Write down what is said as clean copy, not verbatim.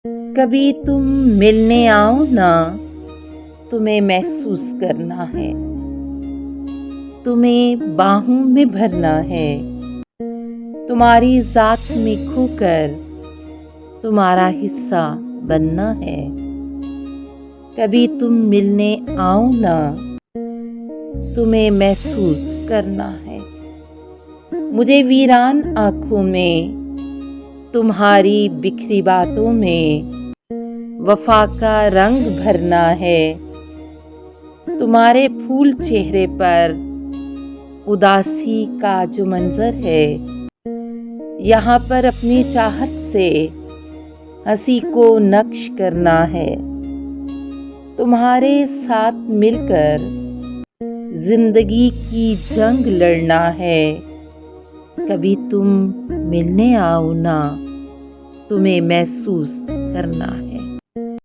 कभी तुम मिलने आओ ना, तुम्हें महसूस करना है, तुम्हें बाहों में भरना है, तुम्हारी ज़ात में खोकर तुम्हारा हिस्सा बनना है। कभी तुम मिलने आओ ना, तुम्हें महसूस करना है, मुझे वीरान आँखों में, तुम्हारी बिखरी बातों में वफा का रंग भरना है। तुम्हारे फूल चेहरे पर उदासी का जो मंजर है, यहाँ पर अपनी चाहत से हंसी को नक्श करना है। तुम्हारे साथ मिलकर जिंदगी की जंग लड़ना है। कभी तुम मिलने आओ ना, तुम्हें महसूस करना है।